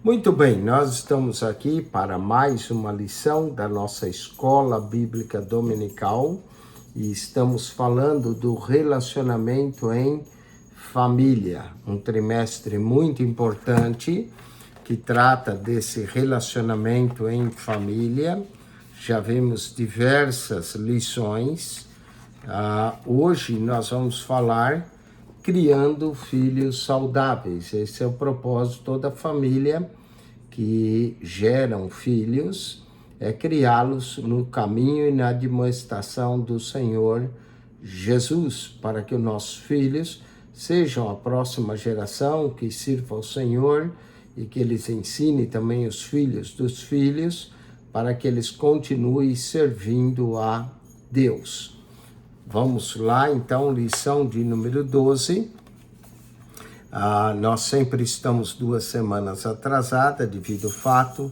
Muito bem, nós estamos aqui para mais uma lição da nossa Escola Bíblica Dominical e estamos falando do relacionamento em família, um trimestre muito importante que trata desse relacionamento em família. Já vimos diversas lições. Hoje nós vamos falar criando filhos saudáveis. Esse é o propósito. Toda família que geram filhos é criá-los no caminho e na demonstração do Senhor Jesus, para que os nossos filhos sejam a próxima geração que sirva ao Senhor e que eles ensinem também os filhos dos filhos, para que eles continuem servindo a Deus. Vamos lá, então, lição de número 12. Nós sempre estamos 2 semanas atrasadas devido ao fato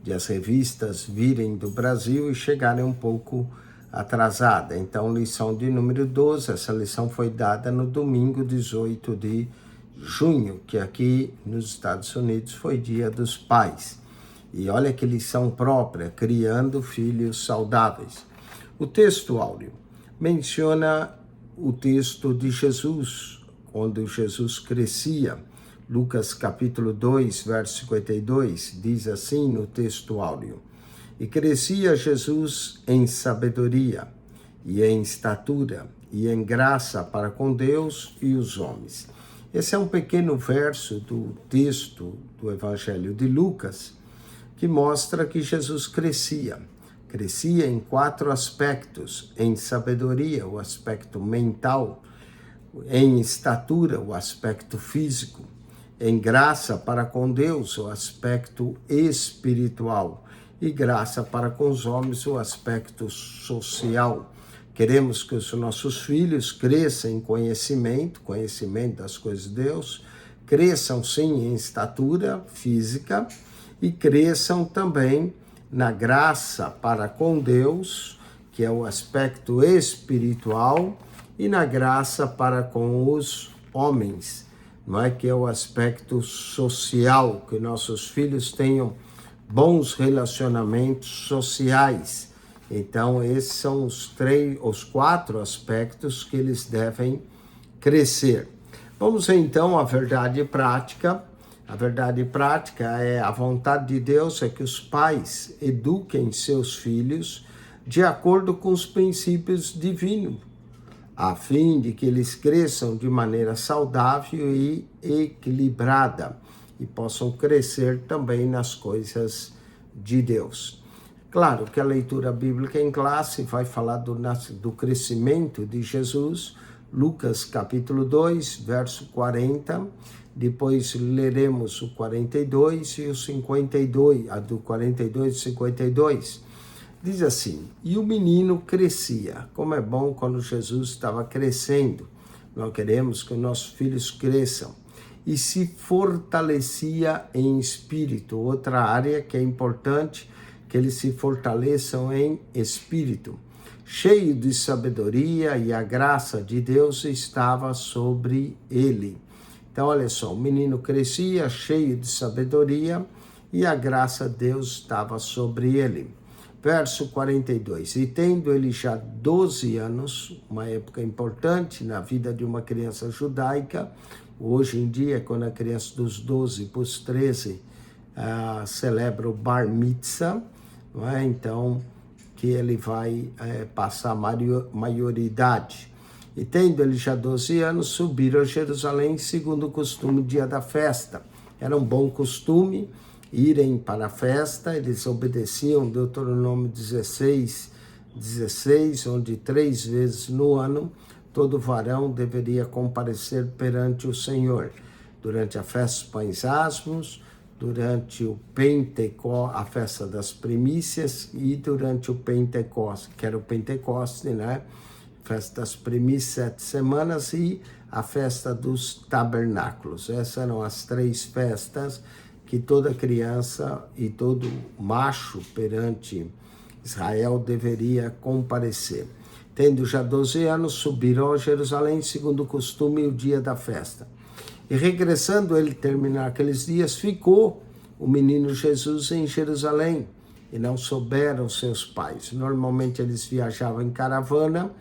de as revistas virem do Brasil e chegarem um pouco atrasada. Então, lição de número 12, essa lição foi dada no domingo 18 de junho, que aqui nos Estados Unidos foi Dia dos Pais. E olha que lição própria, criando filhos saudáveis. O texto áureo menciona o texto de Jesus, quando Jesus crescia. Lucas capítulo 2, verso 52, diz assim no texto áureo: E crescia Jesus em sabedoria, e em estatura, e em graça para com Deus e os homens. Esse é um pequeno verso do texto do Evangelho de Lucas, que mostra que Jesus crescia em 4 aspectos: em sabedoria, o aspecto mental; em estatura, o aspecto físico; em graça para com Deus, o aspecto espiritual; e graça para com os homens, o aspecto social. Queremos que os nossos filhos cresçam em conhecimento das coisas de Deus, cresçam sim em estatura física e cresçam também na graça para com Deus, que é o aspecto espiritual, e na graça para com os homens, não é, que é o aspecto social, que nossos filhos tenham bons relacionamentos sociais. Então, esses são os 4 aspectos que eles devem crescer. Vamos então à verdade prática. A verdade prática é a vontade de Deus, é que os pais eduquem seus filhos de acordo com os princípios divinos, a fim de que eles cresçam de maneira saudável e equilibrada e possam crescer também nas coisas de Deus. Claro que a leitura bíblica em classe vai falar do crescimento de Jesus, Lucas capítulo 2, verso 40, depois leremos o 42 e o 52, a do 42 e 52. Diz assim: E o menino crescia. Como é bom quando Jesus estava crescendo. Nós queremos que os nossos filhos cresçam. E se fortalecia em espírito. Outra área que é importante, que eles se fortaleçam em espírito. Cheio de sabedoria, e a graça de Deus estava sobre ele. Então, olha só, o menino crescia cheio de sabedoria e a graça de Deus estava sobre ele. Verso 42, e tendo ele já 12 anos, uma época importante na vida de uma criança judaica, hoje em dia, quando a criança dos 12 para os 13 celebra o Bar Mitzvah, não é? Então, que ele vai passar a maioridade. E tendo ele já 12 anos, subiram a Jerusalém, segundo o costume, dia da festa. Era um bom costume irem para a festa, eles obedeciam Deuteronômio 16, onde 3 vezes no ano, todo varão deveria comparecer perante o Senhor. Durante a festa dos pães asmos, durante o Pentecostes, a festa das primícias, e durante o Pentecostes, que era o Pentecoste, né? Festa das primícias, 7 semanas, e a festa dos tabernáculos. Essas eram as 3 festas que toda criança e todo macho perante Israel deveria comparecer. Tendo já 12 anos, subiram a Jerusalém, segundo o costume, o dia da festa. E regressando ele terminar aqueles dias, ficou o menino Jesus em Jerusalém e não souberam seus pais. Normalmente eles viajavam em caravana,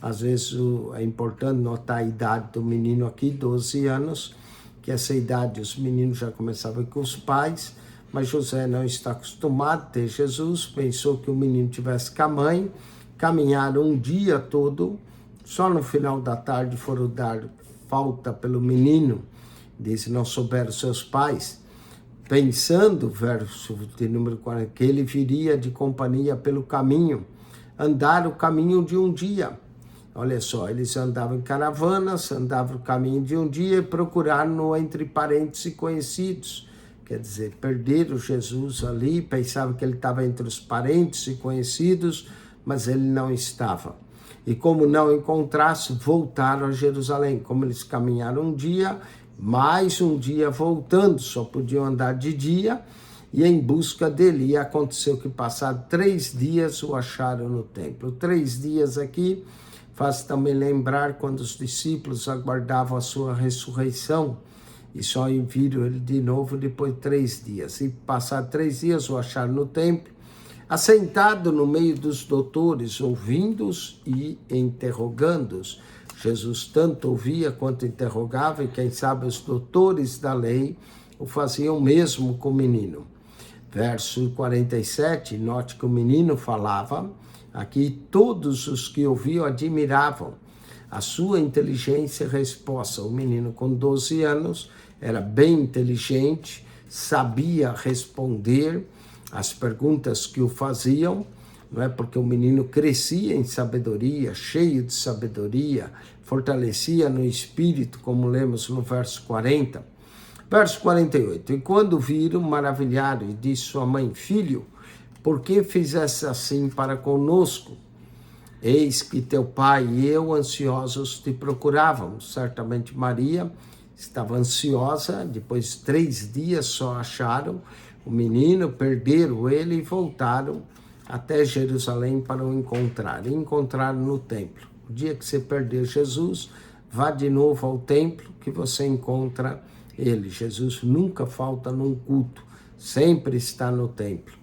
às vezes é importante notar a idade do menino aqui, 12 anos, que essa idade os meninos já começavam com os pais, mas José não está acostumado a ter Jesus, pensou que o menino tivesse com a mãe, caminharam um dia todo, só no final da tarde foram dar falta pelo menino, diz, não souberam seus pais, pensando, verso de número 40, que ele viria de companhia pelo caminho, andar o caminho de um dia. Olha só, eles andavam em caravanas, andavam o caminho de um dia e procuraram-no entre parentes e conhecidos. Quer dizer, perderam Jesus ali, pensavam que ele estava entre os parentes e conhecidos, mas ele não estava. E como não encontrasse, voltaram a Jerusalém. Como eles caminharam um dia, mais um dia voltando, só podiam andar de dia, e em busca dele. E aconteceu que passados 3 dias o acharam no templo. 3 dias aqui faz também lembrar quando os discípulos aguardavam a sua ressurreição e só viram ele de novo depois de 3 dias. E passados 3 dias o acharam no templo, assentado no meio dos doutores, ouvindo-os e interrogando-os. Jesus tanto ouvia quanto interrogava, e quem sabe os doutores da lei o faziam mesmo com o menino. Verso 47, note que o menino falava, aqui todos os que ouviam admiravam a sua inteligência e resposta. O menino com 12 anos era bem inteligente, sabia responder as perguntas que o faziam, não é? Porque o menino crescia em sabedoria, cheio de sabedoria, fortalecia no espírito, como lemos no verso 40. Verso 48, e quando viram, maravilharam, e disse sua mãe, filho, por que fizeste assim para conosco? Eis que teu pai e eu, ansiosos, te procurávamos. Certamente Maria estava ansiosa, depois de 3 dias só acharam o menino, perderam ele e voltaram até Jerusalém para o encontrar. E encontraram no templo. O dia que você perder Jesus, vá de novo ao templo que você encontra ele. Jesus nunca falta num culto, sempre está no templo.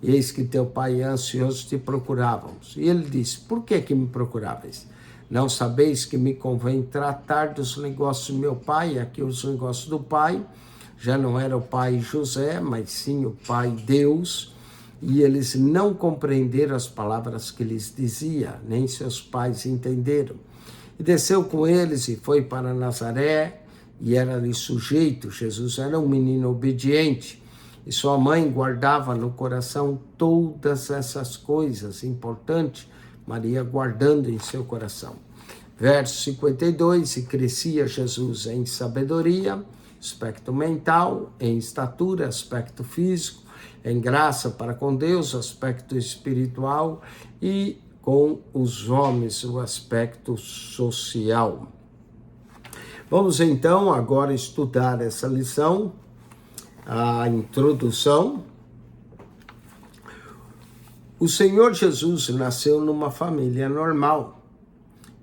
Eis que teu pai e ansioso te procurávamos. E ele disse, por que me procuráveis? Não sabeis que me convém tratar dos negócios do meu pai? Aqui os negócios do pai, já não era o pai José, mas sim o pai Deus. E eles não compreenderam as palavras que lhes dizia, nem seus pais entenderam. E desceu com eles e foi para Nazaré, e era-lhe sujeito. Jesus era um menino obediente, e sua mãe guardava no coração todas essas coisas importantes, Maria guardando em seu coração. Verso 52, e crescia Jesus em sabedoria, aspecto mental, em estatura, aspecto físico, em graça para com Deus, aspecto espiritual, e com os homens, o aspecto social. Vamos então agora estudar essa lição, a introdução. O Senhor Jesus nasceu numa família normal.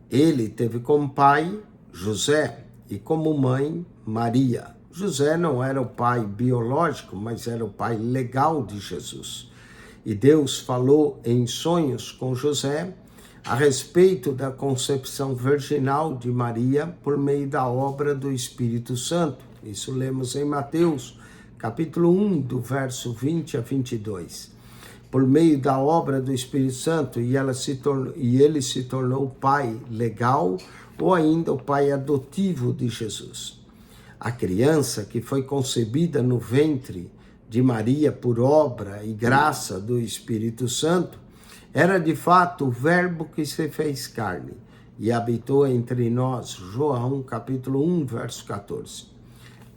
Ele teve como pai José e como mãe Maria. José não era o pai biológico, mas era o pai legal de Jesus. E Deus falou em sonhos com José a respeito da concepção virginal de Maria por meio da obra do Espírito Santo. Isso lemos em Mateus, capítulo 1, do verso 20 a 22. Por meio da obra do Espírito Santo, e ele se tornou o pai legal, ou ainda o pai adotivo de Jesus. A criança que foi concebida no ventre de Maria por obra e graça do Espírito Santo, era de fato o verbo que se fez carne e habitou entre nós. João, capítulo 1, verso 14.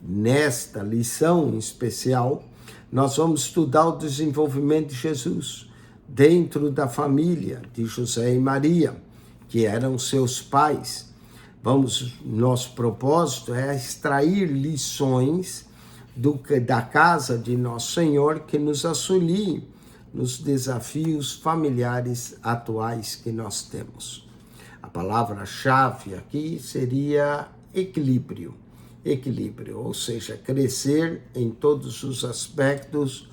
Nesta lição em especial, nós vamos estudar o desenvolvimento de Jesus dentro da família de José e Maria, que eram seus pais. Nosso propósito é extrair lições da casa de Nosso Senhor que nos auxiliem nos desafios familiares atuais que nós temos. A palavra-chave aqui seria equilíbrio. equilíbrio, ou seja, crescer em todos os aspectos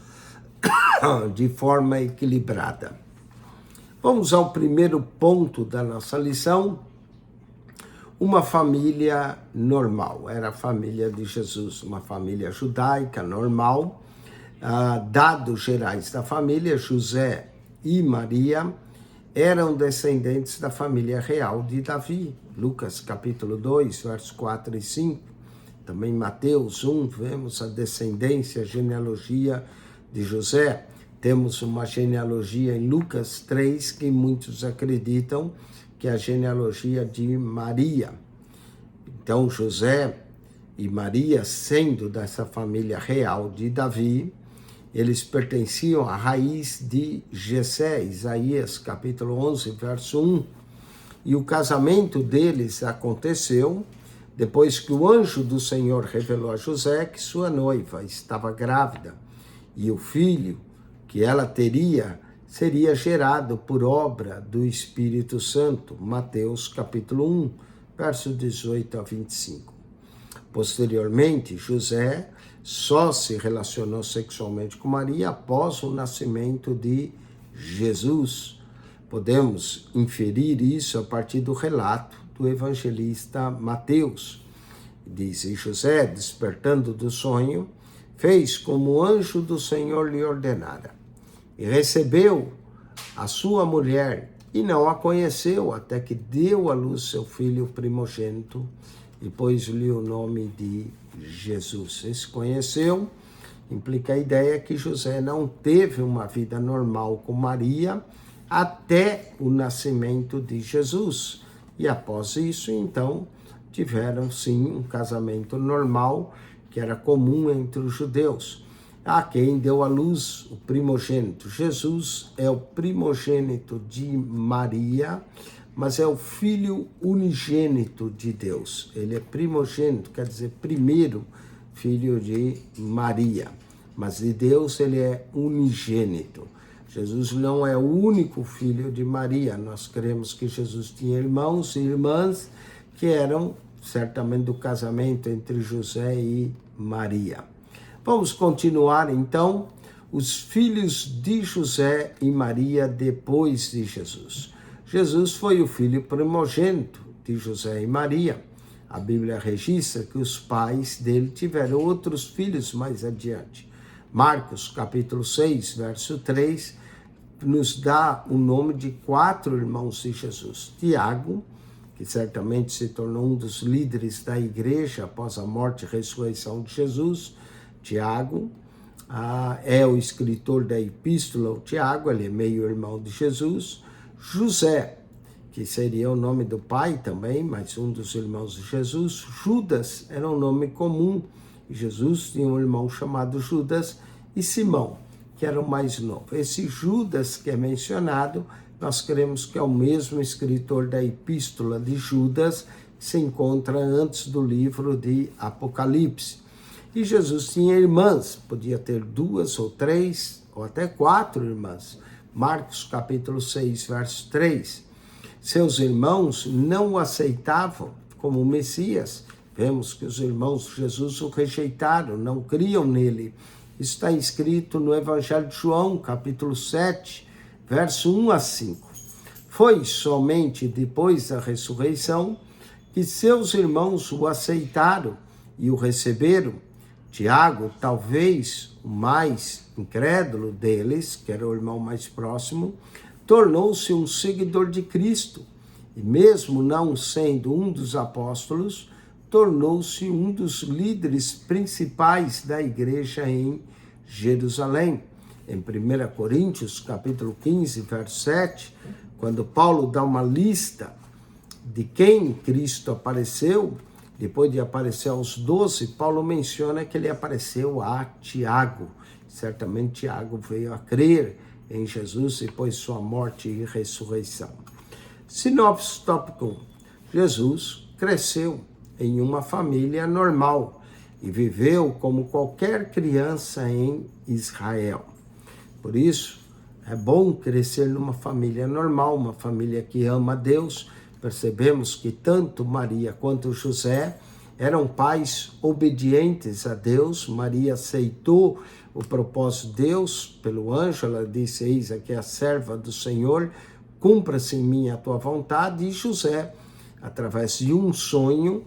de forma equilibrada. Vamos ao primeiro ponto da nossa lição. Uma família normal, era a família de Jesus, uma família judaica normal. Dados gerais da família, José e Maria eram descendentes da família real de Davi. Lucas capítulo 2, versos 4 e 5. Também Mateus 1, vemos a descendência, a genealogia de José. Temos uma genealogia em Lucas 3, que muitos acreditam que é a genealogia de Maria. Então, José e Maria, sendo dessa família real de Davi, eles pertenciam à raiz de Jessé, Isaías capítulo 11, verso 1. E o casamento deles aconteceu depois que o anjo do Senhor revelou a José que sua noiva estava grávida e o filho que ela teria seria gerado por obra do Espírito Santo. Mateus capítulo 1, verso 18 a 25. Posteriormente, José só se relacionou sexualmente com Maria após o nascimento de Jesus. Podemos inferir isso a partir do relato do evangelista Mateus. Diz: e José, despertando do sonho, fez como o anjo do Senhor lhe ordenara, e recebeu a sua mulher, e não a conheceu, até que deu à luz seu filho primogênito, e pôs-lhe o nome de Jesus. Esse conheceu implica a ideia que José não teve uma vida normal com Maria até o nascimento de Jesus. E após isso, então, tiveram sim um casamento normal, que era comum entre os judeus. A quem deu à luz o primogênito. Jesus é o primogênito de Maria, mas é o filho unigênito de Deus. Ele é primogênito, quer dizer, primeiro filho de Maria. Mas de Deus ele é unigênito. Jesus não é o único filho de Maria. Nós cremos que Jesus tinha irmãos e irmãs que eram certamente do casamento entre José e Maria. Vamos continuar então, os filhos de José e Maria depois de Jesus. Jesus foi o filho primogênito de José e Maria. A Bíblia registra que os pais dele tiveram outros filhos mais adiante. Marcos, capítulo 6, verso 3, nos dá o nome de 4 irmãos de Jesus. Tiago, que certamente se tornou um dos líderes da igreja após a morte e ressurreição de Jesus. Tiago é o escritor da epístola ao Tiago, ele é meio-irmão de Jesus. José, que seria o nome do pai também, mas um dos irmãos de Jesus. Judas era um nome comum. Jesus tinha um irmão chamado Judas, e Simão, que era o mais novo. Esse Judas que é mencionado, nós cremos que é o mesmo escritor da epístola de Judas, que se encontra antes do livro de Apocalipse. E Jesus tinha irmãs, podia ter 2 ou 3 ou até 4 irmãs. Marcos capítulo 6, verso 3. Seus irmãos não o aceitavam como Messias. Vemos que os irmãos de Jesus o rejeitaram, não criam nele. Isso está escrito no Evangelho de João, capítulo 7, verso 1 a 5. Foi somente depois da ressurreição que seus irmãos o aceitaram e o receberam. Tiago, talvez o mais incrédulo deles, que era o irmão mais próximo, tornou-se um seguidor de Cristo. E mesmo não sendo um dos apóstolos, tornou-se um dos líderes principais da igreja em Jerusalém. Em 1 Coríntios, capítulo 15, verso 7, quando Paulo dá uma lista de quem Cristo apareceu, depois de aparecer aos 12, Paulo menciona que ele apareceu a Tiago. Certamente Tiago veio a crer em Jesus depois de sua morte e ressurreição. Sinopse tópico 1. Jesus cresceu em uma família normal e viveu como qualquer criança em Israel. Por isso, é bom crescer numa família normal, uma família que ama a Deus. Percebemos que tanto Maria quanto José eram pais obedientes a Deus. Maria aceitou o propósito de Deus pelo anjo, ela disse: eis aqui a serva do Senhor, cumpra-se em mim a tua vontade. E José, através de um sonho,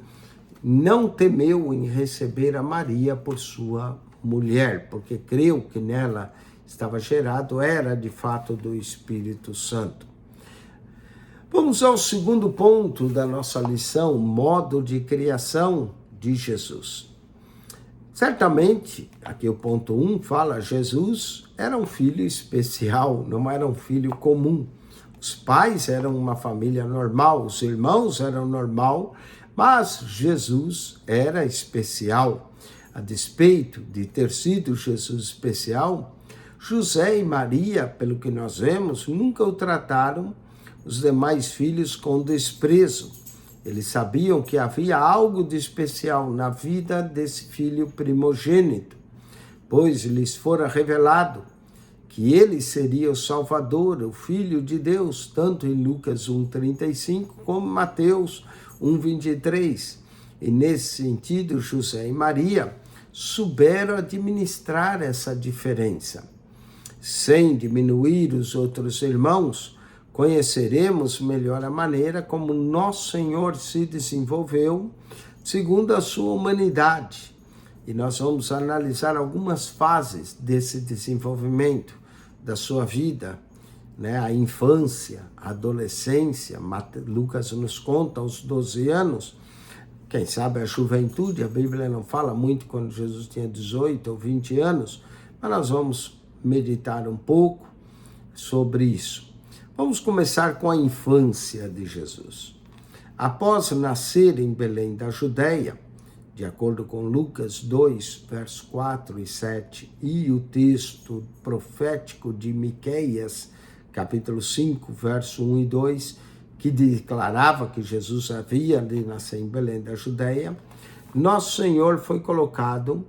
não temeu em receber a Maria por sua mulher, porque creu que nela estava gerado, era de fato do Espírito Santo. Vamos ao segundo ponto da nossa lição, modo de criação de Jesus. Certamente, aqui o ponto 1 fala, Jesus era um filho especial, não era um filho comum. Os pais eram uma família normal, os irmãos eram normal, mas Jesus era especial. A despeito de ter sido Jesus especial, José e Maria, pelo que nós vemos, nunca o trataram os demais filhos com desprezo. Eles sabiam que havia algo de especial na vida desse filho primogênito, pois lhes fora revelado que ele seria o Salvador, o Filho de Deus, tanto em Lucas 1,35 como Mateus 1,23. E nesse sentido, José e Maria souberam administrar essa diferença. Sem diminuir os outros irmãos, conheceremos melhor a maneira como nosso Senhor se desenvolveu segundo a sua humanidade. E nós vamos analisar algumas fases desse desenvolvimento da sua vida, né? A infância, a adolescência, Lucas nos conta aos 12 anos, quem sabe a juventude, a Bíblia não fala muito quando Jesus tinha 18 ou 20 anos, mas nós vamos meditar um pouco sobre isso. Vamos começar com a infância de Jesus. Após nascer em Belém da Judéia, de acordo com Lucas 2, versos 4 e 7, e o texto profético de Miqueias, capítulo 5, verso 1 e 2, que declarava que Jesus havia de nascer em Belém da Judéia, nosso Senhor foi colocado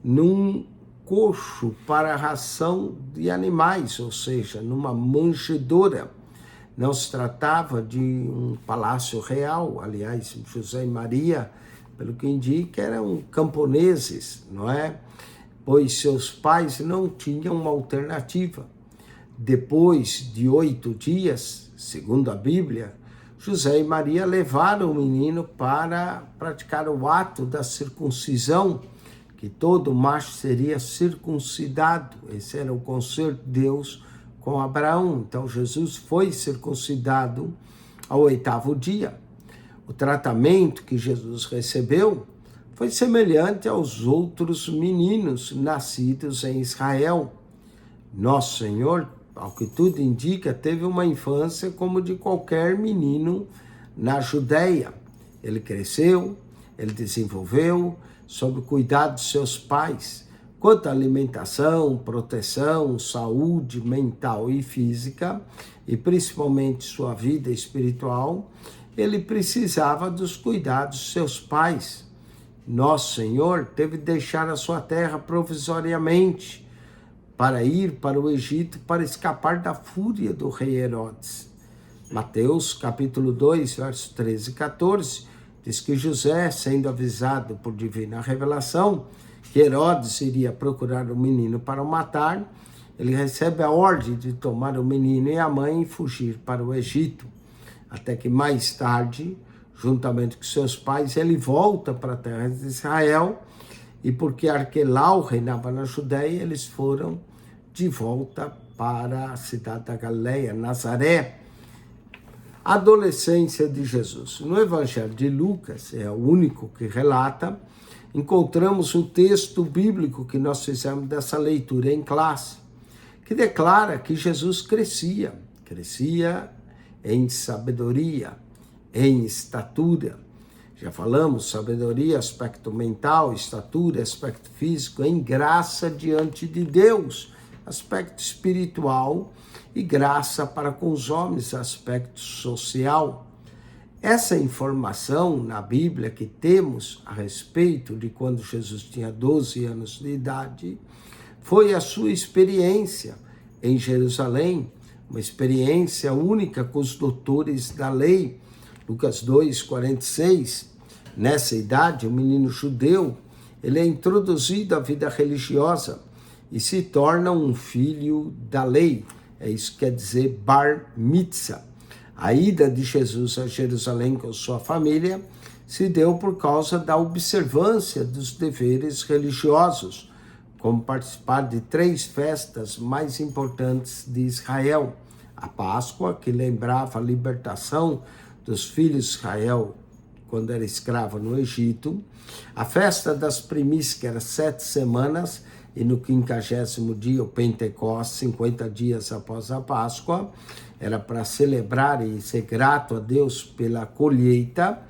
num coxo para a ração de animais, ou seja, numa manjedoura. Não se tratava de um palácio real, aliás, José e Maria, pelo que indica, eram camponeses, não é? Pois seus pais não tinham uma alternativa. Depois de 8 dias, segundo a Bíblia, José e Maria levaram o menino para praticar o ato da circuncisão, que todo macho seria circuncidado. Esse era o concerto de Deus com Abraão. Então Jesus foi circuncidado ao 8º dia. O tratamento que Jesus recebeu foi semelhante aos outros meninos nascidos em Israel. Nosso Senhor, ao que tudo indica, teve uma infância como de qualquer menino na Judéia. Ele cresceu, ele desenvolveu, sob o cuidado de seus pais. Quanto à alimentação, proteção, saúde mental e física, e principalmente sua vida espiritual, ele precisava dos cuidados de seus pais. Nosso Senhor teve de deixar a sua terra provisoriamente para ir para o Egito para escapar da fúria do rei Herodes. Mateus capítulo 2, versos 13 e 14, diz que José, sendo avisado por divina revelação que Herodes iria procurar o menino para o matar, ele recebe a ordem de tomar o menino e a mãe e fugir para o Egito. Até que mais tarde, juntamente com seus pais, ele volta para a terra de Israel, e porque Arquelau reinava na Judéia, eles foram de volta para a cidade da Galileia, Nazaré. Adolescência de Jesus. No Evangelho de Lucas, é o único que relata, encontramos o texto bíblico que nós fizemos dessa leitura em classe, que declara que Jesus crescia em sabedoria, em estatura. Já falamos, sabedoria, aspecto mental, estatura, aspecto físico, em graça diante de Deus, aspecto espiritual, e graça para com os homens, aspecto social. Essa informação na Bíblia que temos a respeito de quando Jesus tinha 12 anos de idade, foi a sua experiência em Jerusalém, uma experiência única com os doutores da lei. Lucas 2, 46, Nessa idade, o menino judeu, ele é introduzido à vida religiosa e se torna um filho da lei. É isso que quer dizer bar mitzvah. A ida de Jesus a Jerusalém com sua família se deu por causa da observância dos deveres religiosos, como participar de 3 festas mais importantes de Israel. A Páscoa, que lembrava a libertação dos filhos de Israel quando era escravo no Egito, a festa das primícias, que era 7 semanas, e no 50º dia, o Pentecostes, 50 dias após a Páscoa, era para celebrar e ser grato a Deus pela colheita,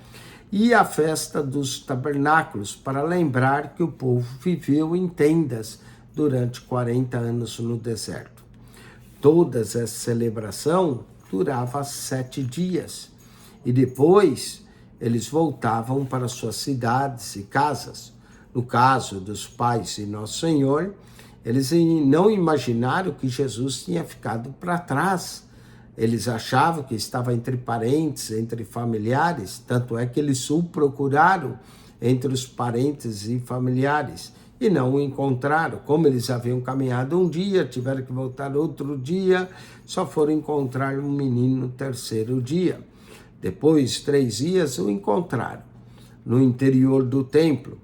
e a festa dos tabernáculos, para lembrar que o povo viveu em tendas durante 40 anos no deserto. Toda essa celebração durava 7 dias, e depois eles voltavam para suas cidades e casas. No caso dos pais de Nosso Senhor, eles não imaginaram que Jesus tinha ficado para trás. Eles achavam que estava entre parentes, entre familiares, tanto é que eles o procuraram entre os parentes e familiares e não o encontraram. Como eles haviam caminhado um dia, tiveram que voltar outro dia, só foram encontrar um menino no 3º dia. Depois, 3 dias, o encontraram no interior do templo.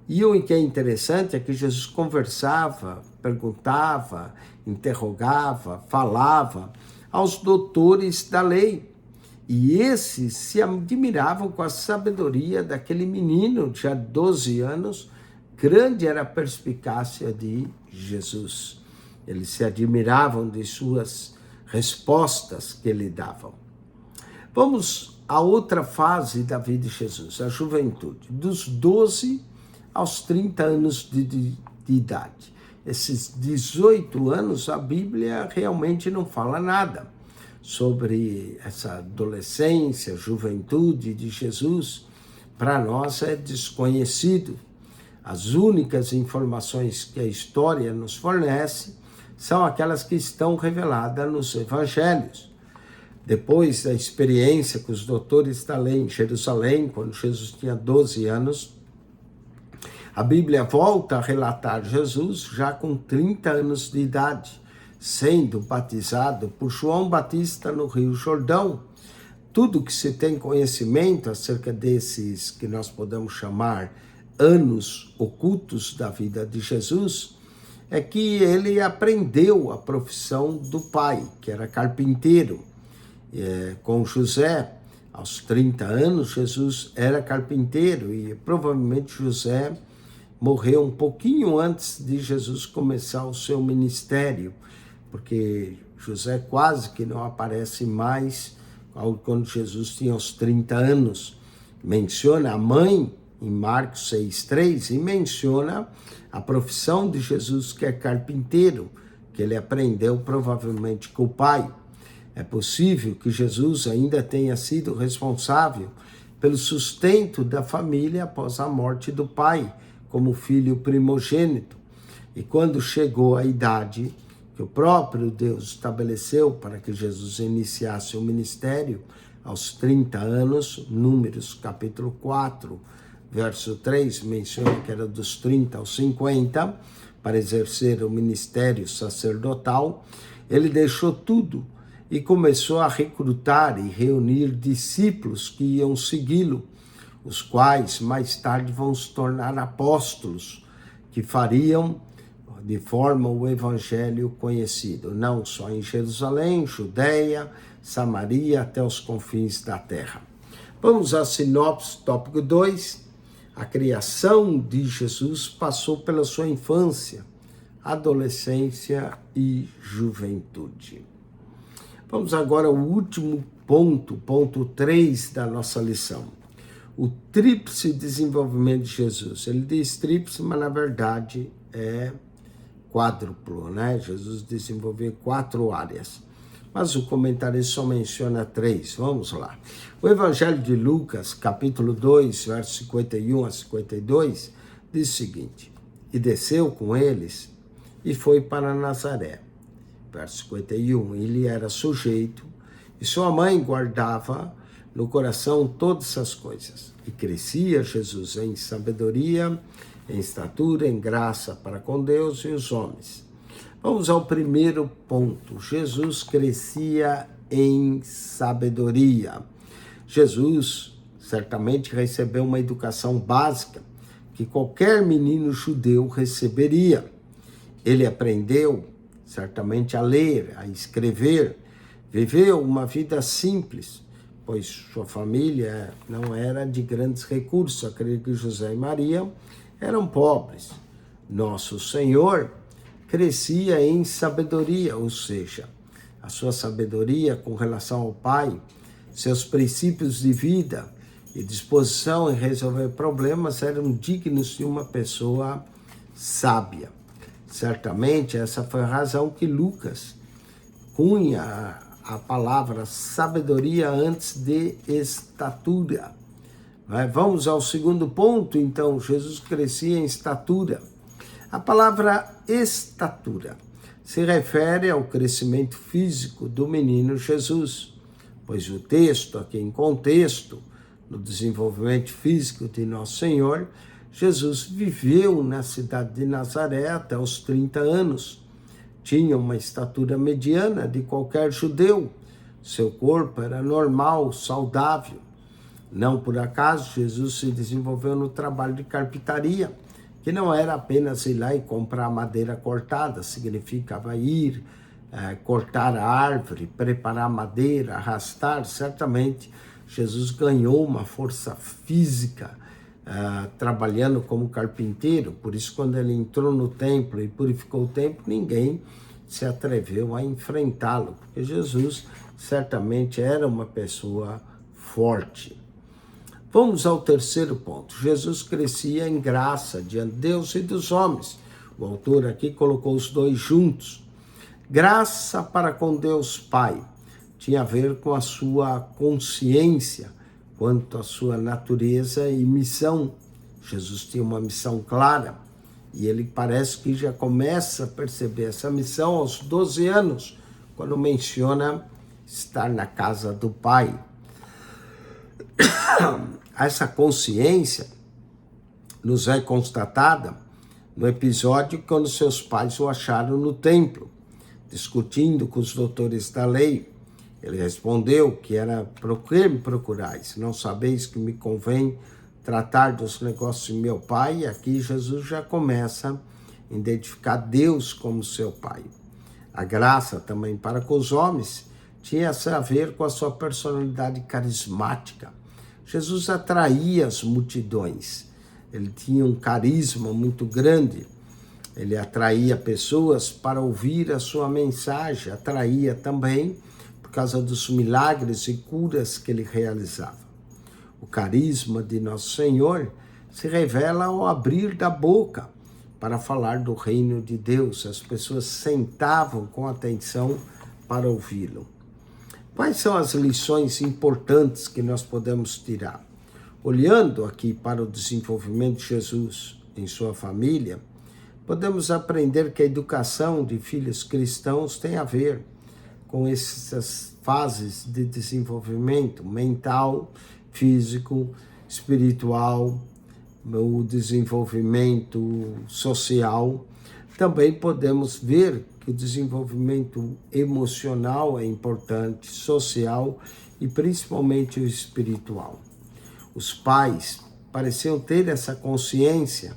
E o que é interessante é que Jesus conversava, perguntava, interrogava, falava aos doutores da lei. E esses se admiravam com a sabedoria daquele menino de 12 anos. Grande era a perspicácia de Jesus. Eles se admiravam de suas respostas que ele dava. Vamos à outra fase da vida de Jesus, a juventude, dos 12 aos 30 anos de idade. Esses 18 anos, a Bíblia realmente não fala nada sobre essa adolescência, juventude de Jesus. Para nós é desconhecido. As únicas informações que a história nos fornece são aquelas que estão reveladas nos evangelhos. Depois da experiência com os doutores da lei em Jerusalém, quando Jesus tinha 12 anos, a Bíblia volta a relatar Jesus já com 30 anos de idade, sendo batizado por João Batista no Rio Jordão. Tudo que se tem conhecimento acerca desses que nós podemos chamar anos ocultos da vida de Jesus, é que ele aprendeu a profissão do pai, que era carpinteiro. Com José, aos 30 anos, Jesus era carpinteiro e provavelmente José morreu um pouquinho antes de Jesus começar o seu ministério, porque José quase que não aparece mais quando Jesus tinha os 30 anos. Menciona a mãe em Marcos 6,3 e menciona a profissão de Jesus, que é carpinteiro, que ele aprendeu provavelmente com o pai. É possível que Jesus ainda tenha sido responsável pelo sustento da família após a morte do pai, como filho primogênito. E quando chegou a idade que o próprio Deus estabeleceu para que Jesus iniciasse o ministério, aos 30 anos, Números capítulo 4, verso 3, menciona que era dos 30 aos 50, para exercer o ministério sacerdotal, ele deixou tudo e começou a recrutar e reunir discípulos que iam segui-lo, os quais mais tarde vão se tornar apóstolos, que fariam de forma o evangelho conhecido, não só em Jerusalém, Judeia, Samaria, até os confins da terra. Vamos à sinopse, tópico 2. A criação de Jesus passou pela sua infância, adolescência e juventude. Vamos agora ao último ponto, ponto 3 da nossa lição. O tríplice desenvolvimento de Jesus. Ele diz tríplice, mas na verdade é quádruplo, né? Jesus desenvolveu 4 áreas. Mas o comentário só menciona 3. Vamos lá. O Evangelho de Lucas, capítulo 2, versos 51 a 52, diz o seguinte: E desceu com eles e foi para Nazaré. Verso 51, ele era sujeito, e sua mãe guardava no coração todas essas coisas. E crescia Jesus em sabedoria, em estatura, em graça para com Deus e os homens. Vamos ao primeiro ponto. Jesus crescia em sabedoria. Jesus certamente recebeu uma educação básica que qualquer menino judeu receberia. Ele aprendeu certamente a ler, a escrever, viveu uma vida simples, pois sua família não era de grandes recursos. Acredito que José e Maria eram pobres. Nosso Senhor crescia em sabedoria, ou seja, a sua sabedoria com relação ao Pai, seus princípios de vida e disposição em resolver problemas eram dignos de uma pessoa sábia. Certamente essa foi a razão que Lucas cunha a palavra sabedoria antes de estatura. Vamos ao segundo ponto, então. Jesus crescia em estatura. A palavra estatura se refere ao crescimento físico do menino Jesus, pois o texto, aqui em contexto, no desenvolvimento físico de Nosso Senhor, Jesus viveu na cidade de Nazaré até os 30 anos. Tinha uma estatura mediana de qualquer judeu. Seu corpo era normal, saudável. Não por acaso, Jesus se desenvolveu no trabalho de carpintaria, que não era apenas ir lá e comprar madeira cortada, significava ir, cortar a árvore, preparar madeira, arrastar. Certamente, Jesus ganhou uma força física, trabalhando como carpinteiro. Por isso, quando ele entrou no templo e purificou o templo, ninguém se atreveu a enfrentá-lo, porque Jesus certamente era uma pessoa forte. Vamos ao terceiro ponto. Jesus crescia em graça diante de Deus e dos homens. O autor aqui colocou os dois juntos. Graça para com Deus Pai tinha a ver com a sua consciência quanto à sua natureza e missão. Jesus tinha uma missão clara e ele parece que já começa a perceber essa missão aos 12 anos, quando menciona estar na casa do Pai. Essa consciência nos é constatada no episódio quando seus pais o acharam no templo, discutindo com os doutores da lei. Ele respondeu que era: por que me procurais? Não sabeis que me convém tratar dos negócios de meu pai? E aqui Jesus já começa a identificar Deus como seu pai. A graça também para com os homens tinha a ver com a sua personalidade carismática. Jesus atraía as multidões. Ele tinha um carisma muito grande. Ele atraía pessoas para ouvir a sua mensagem. Atraía também por causa dos milagres e curas que ele realizava. O carisma de Nosso Senhor se revela ao abrir da boca para falar do reino de Deus. As pessoas sentavam com atenção para ouvi-lo. Quais são as lições importantes que nós podemos tirar? Olhando aqui para o desenvolvimento de Jesus em sua família, podemos aprender que a educação de filhos cristãos tem a ver com essas fases de desenvolvimento mental, físico, espiritual, o desenvolvimento social. Também podemos ver que o desenvolvimento emocional é importante, social e principalmente o espiritual. Os pais pareciam ter essa consciência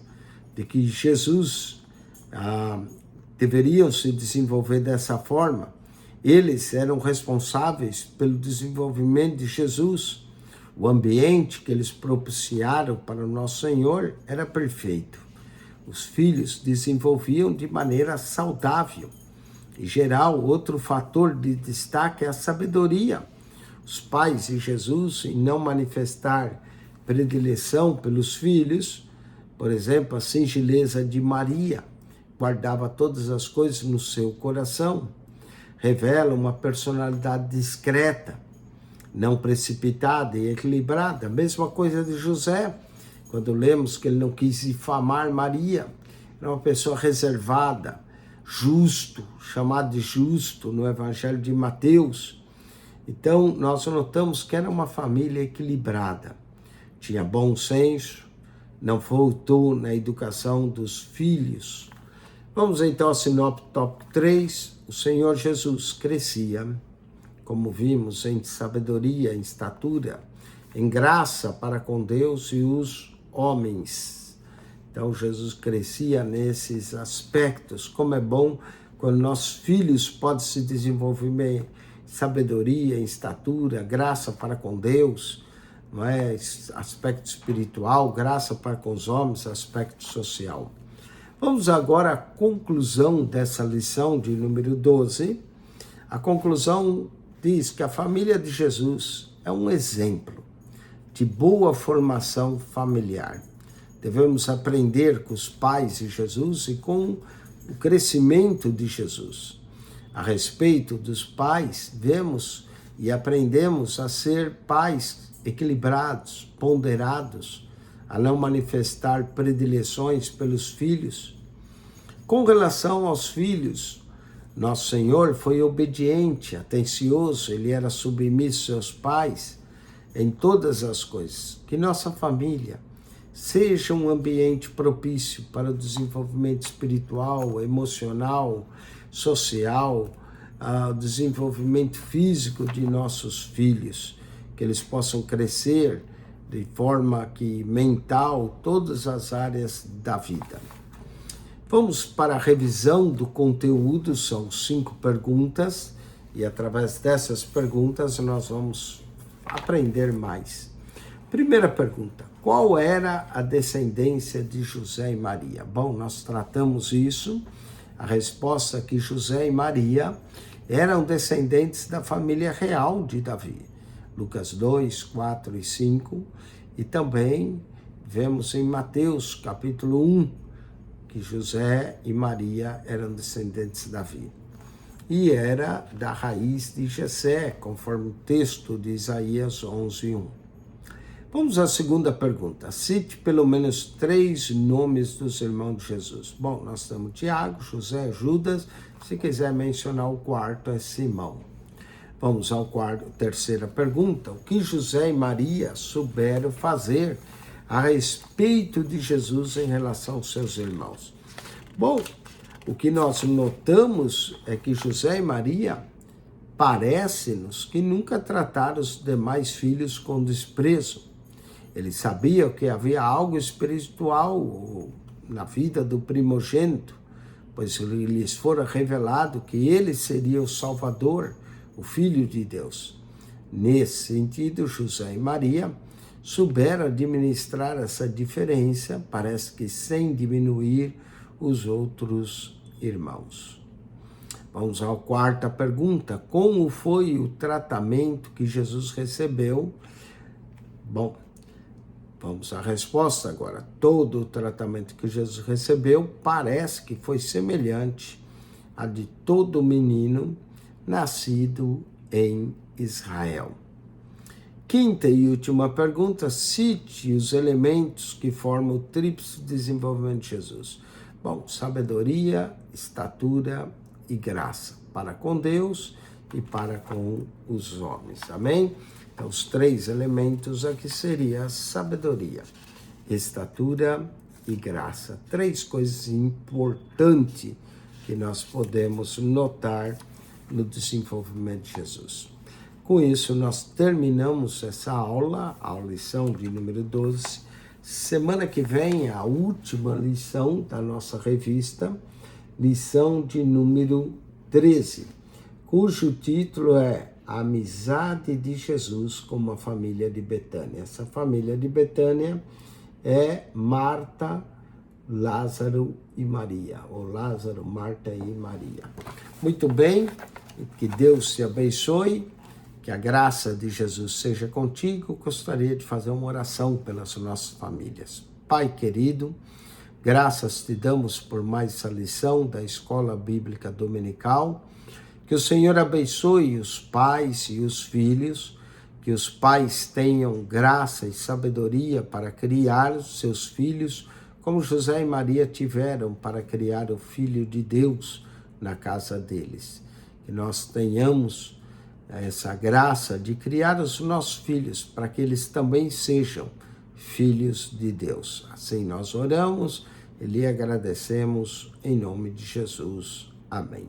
de que Jesus deveriam se desenvolver dessa forma. Eles eram responsáveis pelo desenvolvimento de Jesus. O ambiente que eles propiciaram para o Nosso Senhor era perfeito. Os filhos desenvolviam de maneira saudável. Em geral, outro fator de destaque é a sabedoria. Os pais de Jesus, em não manifestar predileção pelos filhos, por exemplo, a singeleza de Maria, guardava todas as coisas no seu coração, revela uma personalidade discreta, não precipitada e equilibrada. A mesma coisa de José, quando lemos que ele não quis difamar Maria, era uma pessoa reservada, justo, chamado de justo no Evangelho de Mateus. Então, nós notamos que era uma família equilibrada, tinha bom senso, não faltou na educação dos filhos. Vamos então ao sinopse tópico 3. O Senhor Jesus crescia, como vimos, em sabedoria, em estatura, em graça para com Deus e os homens. Então, Jesus crescia nesses aspectos. Como é bom quando nossos filhos podem se desenvolver em sabedoria, em estatura, graça para com Deus, não é? Aspecto espiritual, graça para com os homens, aspecto social. Vamos agora à conclusão dessa lição de número 12. A conclusão diz que a família de Jesus é um exemplo de boa formação familiar. Devemos aprender com os pais de Jesus e com o crescimento de Jesus. A respeito dos pais, vemos e aprendemos a ser pais equilibrados, ponderados, a não manifestar predileções pelos filhos. Com relação aos filhos, nosso Senhor foi obediente, atencioso, ele era submisso aos pais em todas as coisas. Que nossa família seja um ambiente propício para o desenvolvimento espiritual, emocional, social, o desenvolvimento físico de nossos filhos, que eles possam crescer de forma que mental, todas as áreas da vida. Vamos para a revisão do conteúdo, são 5 perguntas, e através dessas perguntas nós vamos aprender mais. Primeira pergunta: qual era a descendência de José e Maria? Bom, nós tratamos isso. A resposta é que José e Maria eram descendentes da família real de Davi. Lucas 2, 4 e 5. E também vemos em Mateus, capítulo 1, que José e Maria eram descendentes de Davi. E era da raiz de Jessé, conforme o texto de Isaías 11, 1. Vamos à segunda pergunta. Cite pelo menos 3 nomes dos irmãos de Jesus. Bom, nós temos Tiago, José, Judas. Se quiser mencionar o quarto, é Simão. Vamos ao terceira pergunta. O que José e Maria souberam fazer a respeito de Jesus em relação aos seus irmãos? Bom, o que nós notamos é que José e Maria parece-nos que nunca trataram os demais filhos com desprezo. Eles sabiam que havia algo espiritual na vida do primogênito, pois lhes fora revelado que ele seria o Salvador, o Filho de Deus. Nesse sentido, José e Maria souberam administrar essa diferença, parece que sem diminuir os outros irmãos. Vamos à quarta pergunta. Como foi o tratamento que Jesus recebeu? Bom, vamos à resposta agora. Todo o tratamento que Jesus recebeu parece que foi semelhante a de todo menino nascido em Israel. Quinta e última pergunta. Cite os elementos que formam o tríplice desenvolvimento de Jesus. Bom, sabedoria, estatura e graça para com Deus e para com os homens. Amém? Então, os 3 elementos aqui seriam sabedoria, estatura e graça. 3 coisas importantes que nós podemos notar no desenvolvimento de Jesus. Com isso, nós terminamos essa aula, a lição de número 12. Semana que vem, a última lição da nossa revista, lição de número 13, cujo título é A Amizade de Jesus com a Família de Betânia. Essa família de Betânia é Marta, Lázaro e Maria, ou Lázaro, Marta e Maria. Muito bem, que Deus te abençoe, que a graça de Jesus seja contigo. Gostaria de fazer uma oração pelas nossas famílias. Pai querido, graças te damos por mais essa lição da Escola Bíblica Dominical. Que o Senhor abençoe os pais e os filhos, que os pais tenham graça e sabedoria para criar os seus filhos, como José e Maria tiveram para criar o Filho de Deus na casa deles. Que nós tenhamos essa graça de criar os nossos filhos para que eles também sejam filhos de Deus. Assim nós oramos e lhe agradecemos em nome de Jesus. Amém.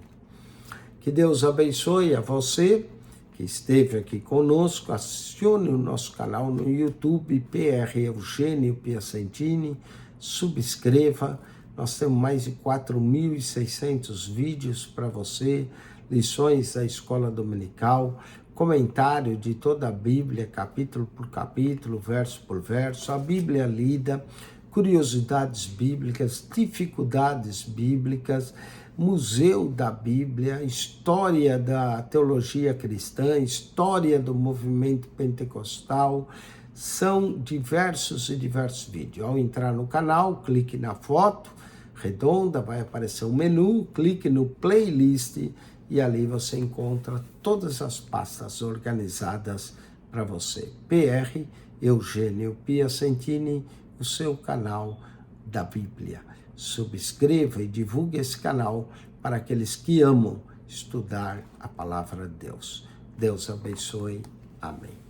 Que Deus abençoe a você que esteve aqui conosco. Acione o nosso canal no YouTube, PR Eugênio Piacentini. Subscreva. Nós temos mais de 4.600 vídeos para você, lições da escola dominical, comentário de toda a Bíblia, capítulo por capítulo, verso por verso, a Bíblia lida, curiosidades bíblicas, dificuldades bíblicas, museu da Bíblia, história da teologia cristã, história do movimento pentecostal. São diversos vídeos. Ao entrar no canal, clique na foto redonda, vai aparecer um menu, clique no playlist e ali você encontra todas as pastas organizadas para você. PR Eugênio Piacentini, o seu canal da Bíblia. Subscreva e divulgue esse canal para aqueles que amam estudar a palavra de Deus. Deus abençoe. Amém.